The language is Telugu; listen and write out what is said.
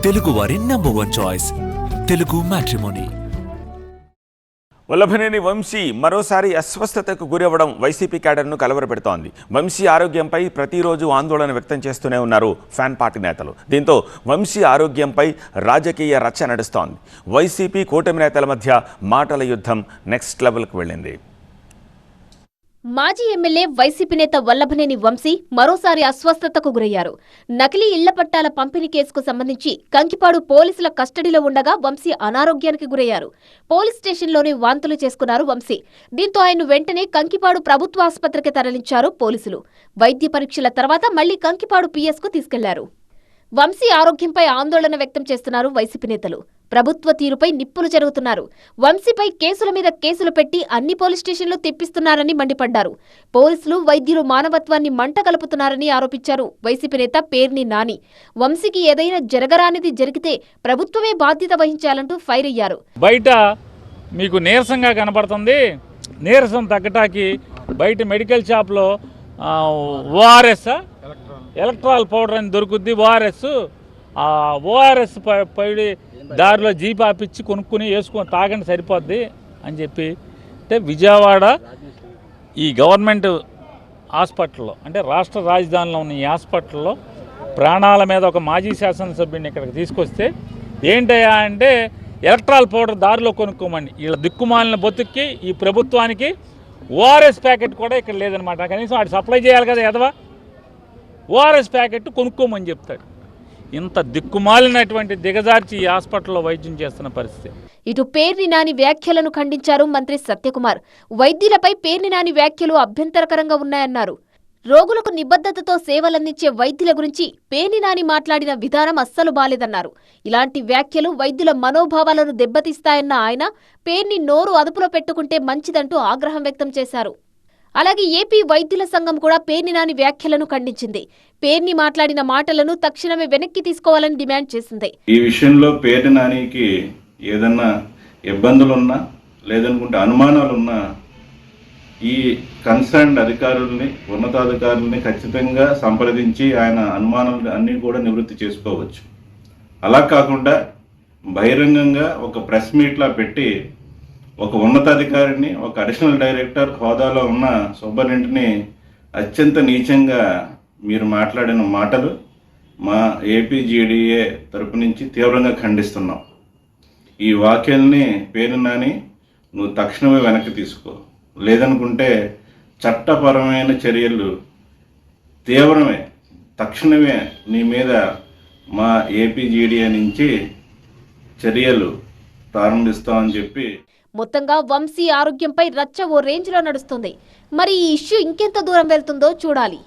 తెలుగువారి #1 చాయిస్ తెలుగు మ్యాట్రిమోనీ. వల్లభనేని వంశీ మరోసారి అస్వస్థతకు గురవ్వడం వైసీపీ క్యాడర్ను కలవరపెడుతోంది. వంశీ ఆరోగ్యంపై ప్రతిరోజు ఆందోళన వ్యక్తం చేస్తూనే ఉన్నారు ఫ్యాన్ పార్టీ నేతలు. దీంతో వంశీ ఆరోగ్యంపై రాజకీయ రచ్చ నడుస్తోంది. వైసీపీ కూటమి నేతల మధ్య మాటల యుద్ధం నెక్స్ట్ లెవెల్కు వెళ్ళింది. మాజీ ఎమ్మెల్యే వైసీపీ నేత వల్లభనేని వంశీ మరోసారి అస్వస్థతకు గురయ్యారు. నకిలీ ఇళ్ల పట్టాల పంపిణీ కేసుకు సంబంధించి కంకిపాడు పోలీసుల కస్టడీలో ఉండగా వంశీ అనారోగ్యానికి గురయ్యారు. పోలీస్ స్టేషన్లోనే వాంతులు చేసుకున్నారు వంశీ. దీంతో ఆయన వెంటనే కంకిపాడు ప్రభుత్వ ఆసుపత్రికి తరలించారు పోలీసులు. వైద్య పరీక్షల తర్వాత మళ్లీ కంకిపాడు పిఎస్కు తీసుకెళ్లారు. వంశీ ఆరోగ్యంపై ఆందోళన వ్యక్తం చేస్తున్నారు వైసీపీ నేతలు. ప్రభుత్వ తీరుపై నిప్పులు జరుగుతున్నారు. వంశీపై కేసుల మీద కేసులు పెట్టి అన్ని పోలీస్ స్టేషన్లు తెప్పిస్తున్నారని మండిపడ్డారు. పోలీసులు, వైద్యులు మానవత్వాన్ని మంట కలుపుతున్నారని ఆరోపించారు వైసీపీ నేత పేర్ని నాని. వంశీకి ఏదైనా జరగరానిది జరిగితే ప్రభుత్వమే బాధ్యత వహించాలంటూ ఫైర్ అయ్యారు. బయట మీకు నీరసంగా కనపడుతుంది. నీరసం తగ్గటానికి బయట మెడికల్ షాప్లో ఓఆర్ఎస్ ఎలక్ట్రాల్ పౌడర్ అని దొరుకుద్ది. ఓఆర్ఎస్ పడి దారిలో జీప్ ఆపిచ్చి కొనుక్కుని వేసుకొని తాగండి సరిపోద్ది అని చెప్పి అంటే విజయవాడ ఈ గవర్నమెంట్ హాస్పిటల్లో అంటే రాష్ట్ర రాజధానిలో ఉన్న ఈ హాస్పిటల్లో ప్రాణాల మీద ఒక మాజీ శాసనసభ్యుడిని ఇక్కడికి తీసుకొస్తే ఏంటయ్యా అంటే ఎలక్ట్రాల్ పౌడర్ దారిలో కొనుక్కోమండి. వీళ్ళ దిక్కుమాలిన బతుక్కి ఈ ప్రభుత్వానికి ఓఆర్ఎస్ ప్యాకెట్ కూడా ఇక్కడ లేదనమాట. కనీసం వాడు సప్లై చేయాలి కదా ఎదవా. ఓఆర్ఎస్ ప్యాకెట్ కొనుక్కోమని చెప్తాడు. ఇంత దిక్కుమాలినటువంటి దిగజార్చి ఈ హాస్పిటల్లో వైద్యం చేస్తున్న పరిస్థితి. ఇటు పేర్ని నాని వ్యాఖ్యలను ఖండించారు మంత్రి సత్యకుమార్. వైద్యులపై పేర్ని నాని వ్యాఖ్యలు అభ్యంతరకరంగా ఉన్నాయన్నారు. రోగులకు నిబద్ధతతో సేవలందించే వైద్యుల గురించి పేర్ని నాని మాట్లాడిన విధానం అస్సలు బాలేదన్నారు. ఇలాంటి వ్యాఖ్యలు వైద్యుల మనోభావాలను దెబ్బతీస్తాయన్న ఆయన పేర్ని నోరు అదుపులో పెట్టుకుంటే మంచిదంటూ ఆగ్రహం వ్యక్తం చేశారు. అలాగే ఏపీ వైద్యుల సంఘం కూడా పేర్ని నాని వ్యాఖ్యలను ఖండించింది. పేర్ని మాట్లాడిన మాటలను తక్షణమే వెనక్కి తీసుకోవాలని డిమాండ్ చేసింది. ఈ విషయంలో పేర్ని నానికి ఏదన్నా ఇబ్బందులున్నా లేదనుకుంటే అనుమానాలున్నా ఈ కన్సర్న్డ్ అధికారుల్ని, ఉన్నతాధికారుల్ని ఖచ్చితంగా సంప్రదించి ఆయన అనుమానాలు అన్నీ కూడా నివృత్తి చేసుకోవచ్చు. అలా కాకుండా బహిరంగంగా ఒక ప్రెస్ మీట్లా పెట్టి ఒక ఉన్నతాధికారిని, ఒక అడిషనల్ డైరెక్టర్ హోదాలో ఉన్న సూపరింటెండెంట్ని అత్యంత నీచంగా మీరు మాట్లాడిన మాటలు మా ఏపీజీడీఏ తరపు నుంచి తీవ్రంగా ఖండిస్తున్నాం. ఈ వ్యాఖ్యల్ని పేర్ని నాని నువ్వు తక్షణమే వెనక్కి తీసుకో, లేదనుకుంటే చట్టపరమైన చర్యలు తీవ్రమే తక్షణమే నీ మీద మా ఏపీజీడీఏ నుంచి చర్యలు ప్రారంభిస్తామని చెప్పి. మొత్తంగా వంశీ ఆరోగ్యంపై రచ్చ ఓ రేంజ్లో నడుస్తుంది. మరి ఈ ఇష్యూ ఇంకెంత దూరం వెళ్తుందో చూడాలి.